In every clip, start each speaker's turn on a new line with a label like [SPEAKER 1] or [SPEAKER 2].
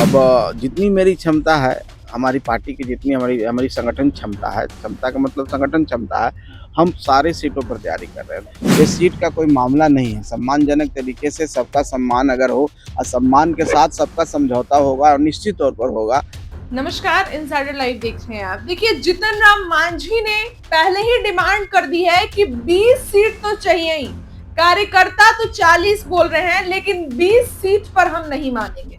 [SPEAKER 1] जितनी मेरी क्षमता है, हमारी पार्टी की जितनी हमारी हमारी संगठन क्षमता है, क्षमता का मतलब संगठन क्षमता है, हम सारे सीटों पर तैयारी कर रहे हैं। ये सीट का कोई मामला नहीं है। सम्मानजनक तरीके से सबका सम्मान अगर हो और सम्मान के साथ सबका समझौता होगा और निश्चित तौर पर होगा।
[SPEAKER 2] नमस्कार, इनसाइडर लाइव देख रहे हैं आप। देखिए, जीतन राम मांझी ने पहले ही डिमांड कर दी है कि 20 सीट तो चाहिए ही। कार्यकर्ता तो 40 बोल रहे हैं, लेकिन 20 सीट पर हम नहीं मानेंगे।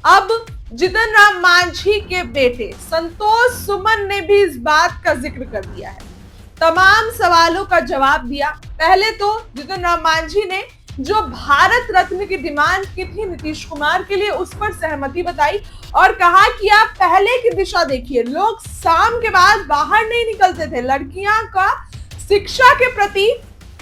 [SPEAKER 2] अब जीतन राम मांझी के बेटे संतोष सुमन ने भी इस बात का जिक्र कर दिया है, तमाम सवालों का जवाब दिया। पहले तो जीतन राम मांझी ने जो भारत रत्न की डिमांड की थी नीतीश कुमार के लिए, उस पर सहमति बताई और कहा कि आप पहले की दिशा देखिए। लोग शाम के बाद बाहर नहीं निकलते थे, लड़कियां का शिक्षा के प्रति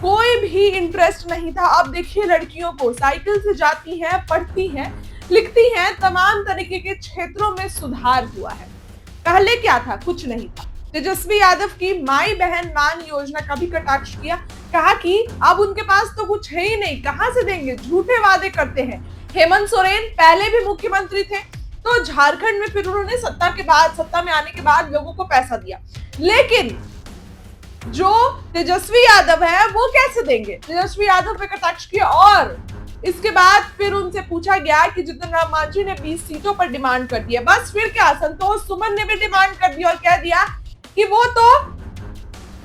[SPEAKER 2] कोई भी इंटरेस्ट नहीं था। अब देखिए, लड़कियों को साइकिल से जाती हैं, पढ़ती हैं, लिखती हैं, तमाम तरीके के क्षेत्रों में सुधार हुआ है। पहले क्या था? कुछ नहीं था। तेजस्वी यादव की माई बहन मान योजना का भी कटाक्ष किया, कहा कि अब उनके पास तो कुछ है ही नहीं, कहां से देंगे, झूठे वादे करते हैं। हेमंत सोरेन पहले भी मुख्यमंत्री थे, तो झारखंड में फिर उन्होंने सत्ता में आने के बाद लोगों को पैसा दिया, लेकिन जो तेजस्वी यादव है वो कैसे देंगे? तेजस्वी यादव पे कटाक्ष किया और इसके बाद फिर उनसे पूछा गया कि जीतन राम मांझी ने 20 सीटों पर डिमांड कर दिया। बस फिर क्या, संतोष सुमन ने भी डिमांड कर दी और कह दिया कि वो तो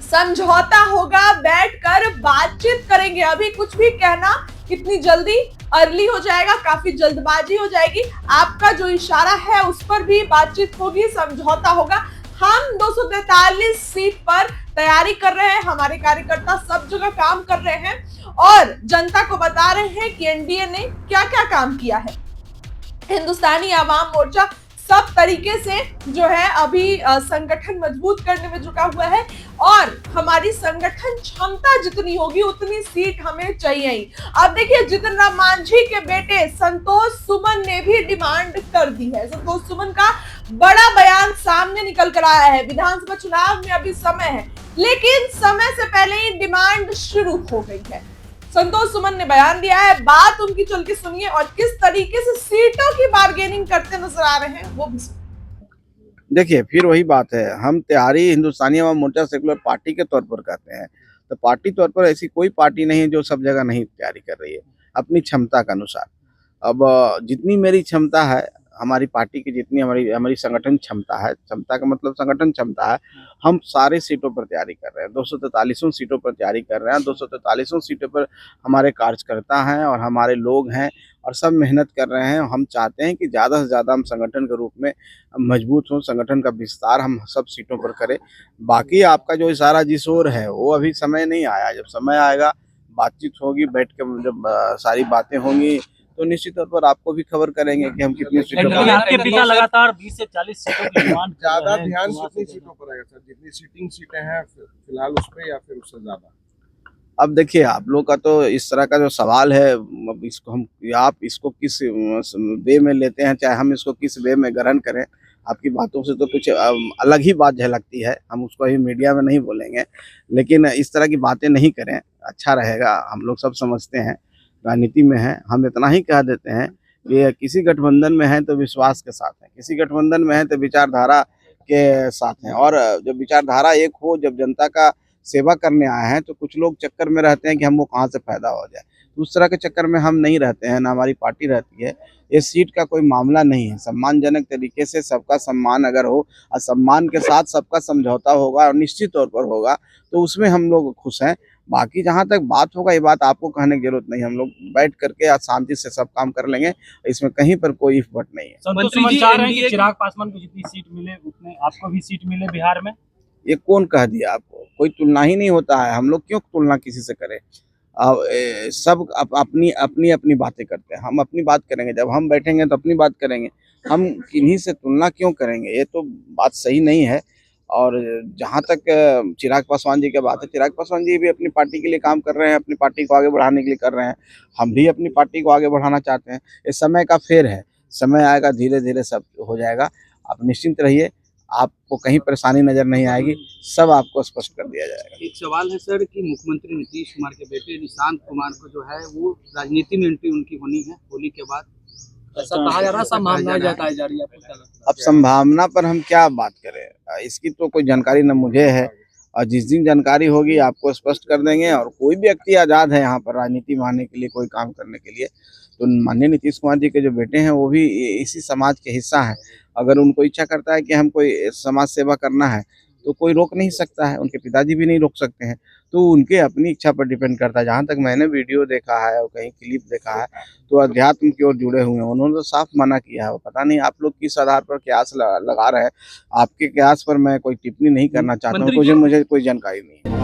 [SPEAKER 2] समझौता होगा, बैठकर बातचीत करेंगे। अभी कुछ भी कहना कितनी जल्दी अर्ली हो जाएगा, काफी जल्दबाजी हो जाएगी। आपका जो इशारा है उस पर भी बातचीत होगी, समझौता होगा। हम 243 सीट पर तैयारी कर रहे हैं, हमारे कार्यकर्ता सब जगह काम कर रहे हैं और जनता को बता रहे हैं कि एनडीए ने क्या क्या काम किया है। हिंदुस्तानी आवाम मोर्चा सब तरीके से जो है अभी संगठन मजबूत करने में जुटा हुआ है और हमारी संगठन क्षमता जितनी होगी उतनी सीट हमें चाहिए ही। अब देखिए, जीतन राम मांझी के बेटे संतोष सुमन ने भी डिमांड कर दी है। संतोष सुमन का बड़ा बयान सामने निकल कर आया है। विधानसभा चुनाव में अभी समय है, लेकिन समय से पहले ही डिमांड शुरू हो गई है। संतोष सुमन ने बयान दिया है, बात उनकी चल के सुनिए और किस तरीके से सीटों की बार्गेनिंग करते नजर आ रहे हैं वो भी सुनिए।
[SPEAKER 1] देखिए, फिर वही बात है, हम तैयारी हिंदुस्तानी आवाम मोर्चा सेकुलर पार्टी के तौर पर करते हैं, तो पार्टी तौर पर ऐसी कोई पार्टी नहीं है जो सब जगह नहीं तैयारी कर रही है अपनी क्षमता के अनुसार। अब जितनी मेरी क्षमता है, हमारी पार्टी की जितनी हमारी हमारी संगठन क्षमता है, क्षमता का मतलब संगठन क्षमता है, हम सारे सीटों पर तैयारी कर रहे हैं। 243 सीटों पर तैयारी कर रहे हैं। 243 सीटों पर हमारे कार्यकर्ता हैं और हमारे लोग हैं और सब मेहनत कर रहे हैं। हम चाहते हैं कि ज़्यादा से ज़्यादा हम संगठन के रूप में मजबूत हों, संगठन का विस्तार हम सब सीटों पर करें। बाकी आपका जो इशारा जिस ओर है वो अभी समय नहीं आया। जब समय आएगा, बातचीत होगी, बैठ के जब सारी बातें होंगी तो निश्चित तौर पर आपको भी खबर करेंगे कि हम कितनी सीटों पर।
[SPEAKER 3] आपके पिता लगातार 20 से 40 सीटों की डिमांड
[SPEAKER 4] ज्यादा ध्यान कितनी सीटों पर आएगा सर? जितनी सीटिंग सीटें हैं फिलहाल उस पे या फिर उससे ज्यादा?
[SPEAKER 1] अब देखिए, आप लोग का तो इस तरह का जो सवाल है, अब इसको हम आप इसको किस वे में लेते हैं, चाहे हम इसको किस वे में ग्रहण करें, आपकी बातों से तो कुछ अलग ही बात झलकती है। हम उसको अभी मीडिया में नहीं बोलेंगे, लेकिन इस तरह की बातें नहीं करें, अच्छा रहेगा। हम लोग सब समझते हैं, राजनीति में हैं, हम इतना ही कह देते हैं कि किसी गठबंधन में है तो विश्वास के साथ है, किसी गठबंधन में है तो विचारधारा के साथ हैं। और जब विचारधारा एक हो, जब जनता का सेवा करने आए हैं, तो कुछ लोग चक्कर में रहते हैं कि हमको कहाँ से फायदा हो जाए। तो उस तरह के चक्कर में हम नहीं रहते हैं, ना हमारी पार्टी रहती है। ये सीट का कोई मामला नहीं है। सम्मानजनक तरीके से सबका सम्मान अगर हो और सम्मान के साथ सबका समझौता होगा और निश्चित तौर पर होगा, तो उसमें हम लोग खुश हैं। बाकी जहाँ तक बात होगा, ये बात आपको कहने की जरूरत नहीं। हम लोग बैठ करके आज शांति से सब काम कर लेंगे, इसमें कहीं पर कोई इफर्ट नहीं है।
[SPEAKER 3] मंत्री जी चाह रहे हैं कि चिराग पासवान को जितनी सीट मिले उतने आपको भी सीट मिले बिहार में।
[SPEAKER 1] ये कौन कह दिया आपको? कोई तुलना ही नहीं होता है। हम लोग क्यों तुलना किसी से करें? सब अपनी अपनी अपनी बातें करते हैं, हम अपनी बात करेंगे। जब हम बैठेंगे तो अपनी बात करेंगे, हम किन्हीं से तुलना क्यों करेंगे? ये तो बात सही नहीं है। और जहाँ तक चिराग पासवान जी की बात है, चिराग पासवान जी भी अपनी पार्टी के लिए काम कर रहे हैं, अपनी पार्टी को आगे बढ़ाने के लिए कर रहे हैं। हम भी अपनी पार्टी को आगे बढ़ाना चाहते हैं। ये समय का फेर है, समय आएगा, धीरे धीरे सब हो जाएगा। आप निश्चिंत रहिए, आपको कहीं परेशानी नजर नहीं आएगी, सब आपको स्पष्ट कर दिया जाएगा।
[SPEAKER 5] एक सवाल है सर कि मुख्यमंत्री नीतीश कुमार के बेटे निशांत कुमार को जो है वो राजनीति में एंट्री उनकी होनी है होली के बाद, ऐसा कहा जा रहा है, संभावनाएं जताई जा रही है, आपको क्या लगता
[SPEAKER 1] अब संभावना पर हम क्या बात करें, इसकी तो कोई जानकारी न मुझे है, और जिस दिन जानकारी होगी आपको स्पष्ट कर देंगे। और कोई भी व्यक्ति आज़ाद है यहाँ पर राजनीति में आने के लिए, कोई काम करने के लिए। तो माननीय नीतीश कुमार जी के जो बेटे हैं वो भी इसी समाज के हिस्सा हैं। अगर उनको इच्छा करता है कि हम कोई समाज सेवा करना है तो कोई रोक नहीं सकता है, उनके पिताजी भी नहीं रोक सकते हैं। तो उनके अपनी इच्छा पर डिपेंड करता है। जहाँ तक मैंने वीडियो देखा है और कहीं क्लिप देखा है तो अध्यात्म की ओर जुड़े हुए हैं, उन्होंने तो साफ मना किया है। पता नहीं आप लोग किस आधार पर कयास लगा रहे हैं, आपके कयास पर मैं कोई टिप्पणी नहीं करना चाहता हूँ, मुझे कोई जानकारी नहीं है।